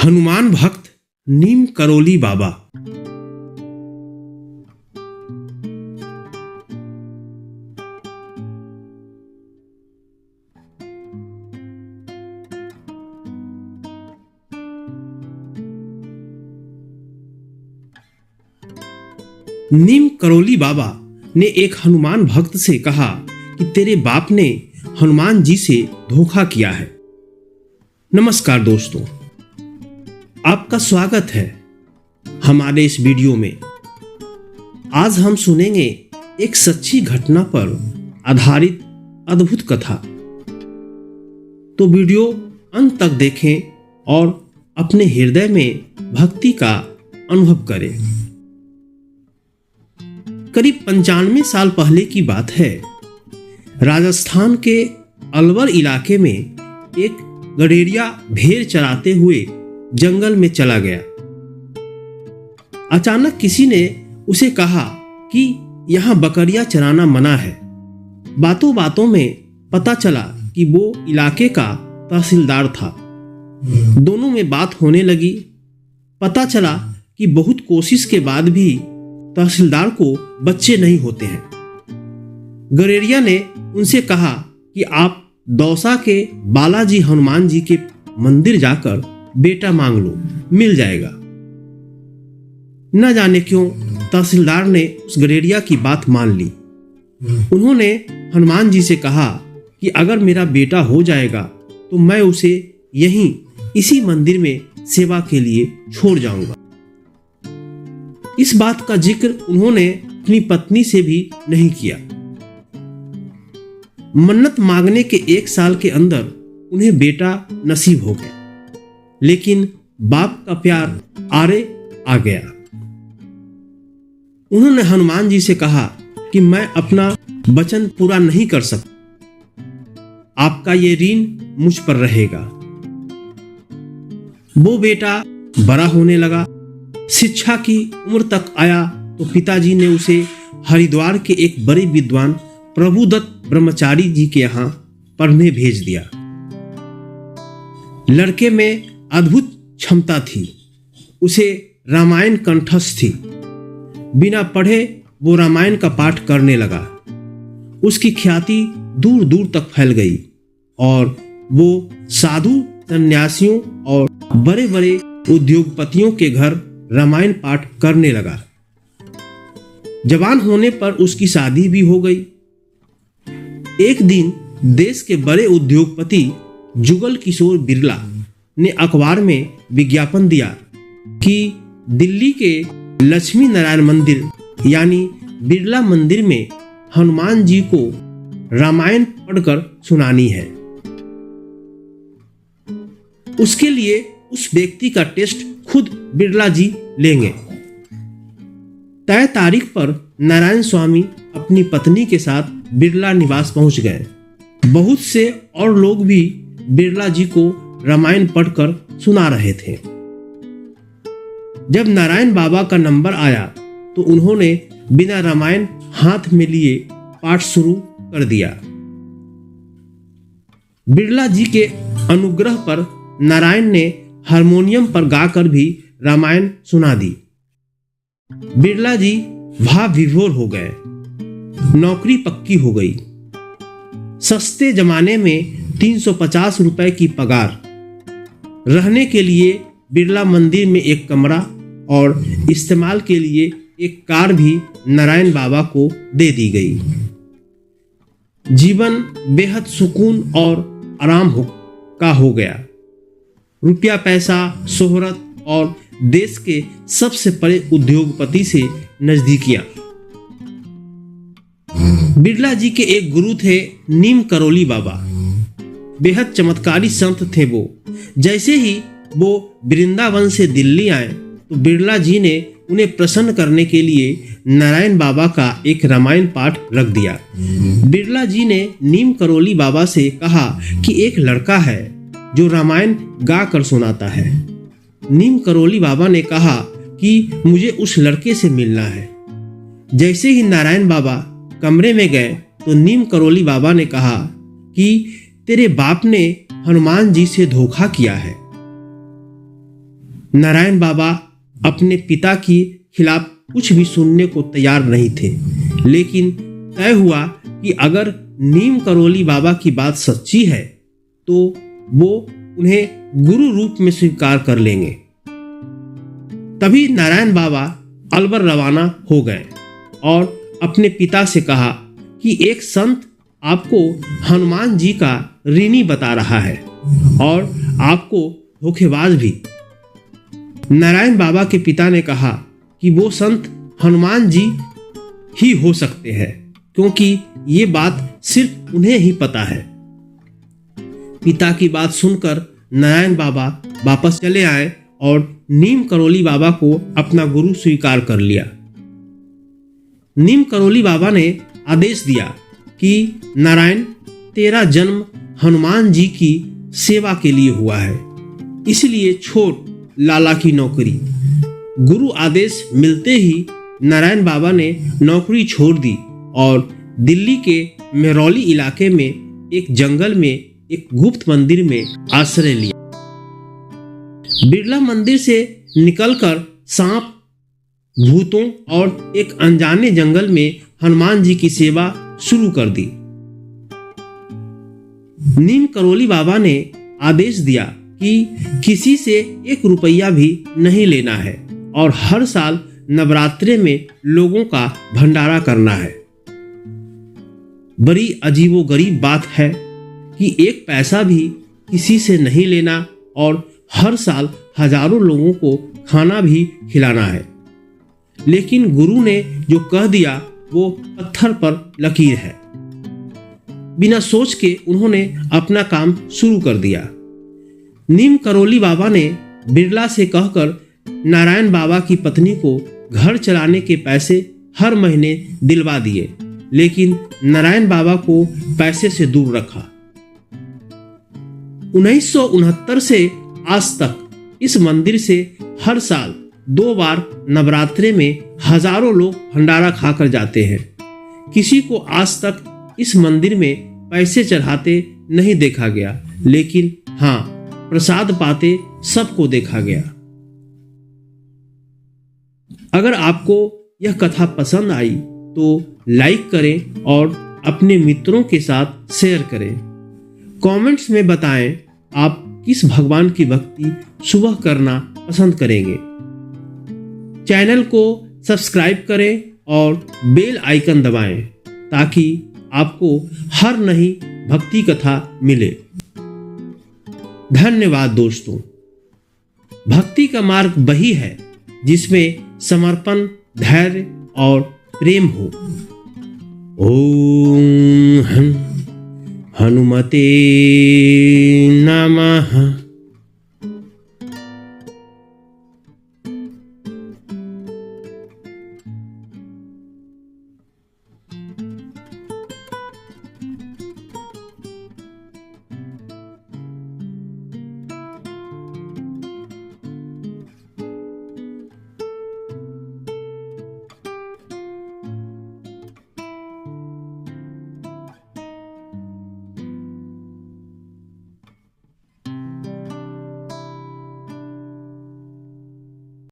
हनुमान भक्त नीम करोली बाबा। नीम करोली बाबा ने एक हनुमान भक्त से कहा कि तेरे बाप ने हनुमान जी से धोखा किया है। नमस्कार दोस्तों, आपका स्वागत है हमारे इस वीडियो में। आज हम सुनेंगे एक सच्ची घटना पर आधारित अद्भुत कथा। तो वीडियो अंत तक देखें और अपने हृदय में भक्ति का अनुभव करें। करीब 95 साल पहले की बात है। राजस्थान के अलवर इलाके में एक गडेरिया भेड़ चराते हुए जंगल में चला गया। अचानक किसी ने उसे कहा कि यहाँ बकरियां चराना मना है। बातों बातों में पता चला कि वो इलाके का तहसीलदार था। दोनों में बात होने लगी। पता चला कि बहुत कोशिश के बाद भी तहसीलदार को बच्चे नहीं होते हैं। गडेरिया ने उनसे कहा कि आप दौसा के बालाजी हनुमान जी के मंदिर जाकर बेटा मांग लो, मिल जाएगा। न जाने क्यों तहसीलदार ने उस गडेरिया की बात मान ली। उन्होंने हनुमान जी से कहा कि अगर मेरा बेटा हो जाएगा तो मैं उसे यहीं इसी मंदिर में सेवा के लिए छोड़ जाऊंगा। इस बात का जिक्र उन्होंने अपनी पत्नी से भी नहीं किया। मन्नत मांगने के 1 साल के अंदर उन्हें बेटा नसीब हो गया, लेकिन बाप का प्यार आरे आ गया। उन्होंने हनुमान जी से कहा कि मैं अपना वचन पूरा नहीं कर सकता, आपका ये ऋण मुझ पर रहेगा। वो बेटा बड़ा होने लगा, शिक्षा की उम्र तक आया तो पिताजी ने उसे हरिद्वार के एक बड़े विद्वान प्रभुदत्त ब्रह्मचारी जी के यहाँ पढ़ने भेज दिया। लड़के में अद्भुत क्षमता थी, उसे रामायण कंठस्थ थी। बिना पढ़े वो रामायण का पाठ करने लगा। उसकी ख्याति दूर दूर तक फैल गई और वो साधु सन्यासियों और बड़े बड़े उद्योगपतियों के घर रामायण पाठ करने लगा। जवान होने पर उसकी शादी भी हो गई। एक दिन देश के बड़े उद्योगपति जुगल किशोर बिरला ने अखबार में विज्ञापन दिया कि दिल्ली के लक्ष्मी नारायण मंदिर यानी बिरला मंदिर में हनुमान जी को रामायण पढ़कर सुनानी है। उसके लिए उस व्यक्ति का टेस्ट खुद बिरला जी लेंगे। तय तारीख पर नारायण स्वामी अपनी पत्नी के साथ बिरला निवास पहुंच गए। बहुत से और लोग भी बिरला जी को रामायण पढ़कर सुना रहे थे। जब नारायण बाबा का नंबर आया तो उन्होंने बिना रामायण हाथ में लिए पाठ शुरू कर दिया। बिरला जी के अनुग्रह पर नारायण ने हारमोनियम पर गाकर भी रामायण सुना दी। बिरला जी भाव विभोर हो गए। नौकरी पक्की हो गई। सस्ते जमाने में 350 रुपए की पगार। रहने के लिए बिरला मंदिर में एक कमरा और इस्तेमाल के लिए एक कार भी नारायण बाबा को दे दी गई। जीवन बेहद सुकून और आराम का हो गया। रुपया पैसा, शोहरत और देश के सबसे बड़े उद्योगपति से नजदीकियां। बिरला जी के एक गुरु थे नीम करोली बाबा। बेहद चमत्कारी संत थे वो। जैसे ही वो वृंदावन से दिल्ली आए तो बिरला जी ने उन्हें प्रसन्न करने के लिए नारायण बाबा का एक रामायण पाठ रख दिया। बिरला जी ने नीम करोली बाबा से कहा कि एक लड़का है जो रामायण गा कर सुनाता है। नीम करोली बाबा ने कहा कि मुझे उस लड़के से मिलना है। जैसे ही नारायण बाबा कमरे में गए तो नीम करोली बाबा ने कहा कि तेरे बाप ने हनुमान जी से धोखा किया है। नारायण बाबा अपने पिता के खिलाफ कुछ भी सुनने को तैयार नहीं थे, लेकिन तय हुआ कि अगर नीम करोली बाबा की बात सच्ची है तो वो उन्हें गुरु रूप में स्वीकार कर लेंगे। तभी नारायण बाबा अलवर रवाना हो गए और अपने पिता से कहा कि एक संत आपको हनुमान जी का ऋणी बता रहा है और आपको धोखेबाज भी। नारायण बाबा के पिता ने कहा कि वो संत हनुमान जी ही हो सकते हैं, क्योंकि ये बात सिर्फ उन्हें ही पता है। पिता की बात सुनकर नारायण बाबा वापस चले आए और नीम करोली बाबा को अपना गुरु स्वीकार कर लिया। नीम करोली बाबा ने आदेश दिया कि नारायण, तेरा जन्म हनुमान जी की सेवा के लिए हुआ है, इसलिए छोड़ लाला की नौकरी। गुरु आदेश मिलते ही नारायण बाबा ने नौकरी छोड़ दी और दिल्ली के मेहरौली इलाके में एक जंगल में एक गुप्त मंदिर में आश्रय लिया। बिरला मंदिर से निकलकर सांप, भूतों और एक अनजाने जंगल में हनुमान जी की सेवा शुरू कर दी। नीम करोली बाबा ने आदेश दिया कि किसी से 1 रुपया भी नहीं लेना है और हर साल नवरात्रे में लोगों का भंडारा करना है। बड़ी अजीबोगरीब बात है कि 1 पैसा भी किसी से नहीं लेना और हर साल हजारों लोगों को खाना भी खिलाना है। लेकिन गुरु ने जो कह दिया वो पत्थर पर लकीर है। बिना सोच के उन्होंने अपना काम शुरू कर दिया। नीम करोली बाबा ने बिरला से कहकर नारायण बाबा की पत्नी को घर चलाने के पैसे हर महीने दिलवा दिए, लेकिन नारायण बाबा को पैसे से दूर रखा। 1969 से आज तक इस मंदिर से हर साल 2 बार नवरात्रे में हजारों लोग भंडारा खाकर जाते हैं। किसी को आज तक इस मंदिर में पैसे चढ़ाते नहीं देखा गया, लेकिन हाँ, प्रसाद पाते सबको देखा गया। अगर आपको यह कथा पसंद आई तो लाइक करें और अपने मित्रों के साथ शेयर करें। कमेंट्स में बताएं आप किस भगवान की भक्ति सुबह करना पसंद करेंगे। चैनल को सब्सक्राइब करें और बेल आइकन दबाएं ताकि आपको हर नई भक्ति कथा मिले। धन्यवाद दोस्तों। भक्ति का मार्ग वही है जिसमें समर्पण, धैर्य और प्रेम हो। ओम हनुमते नमः।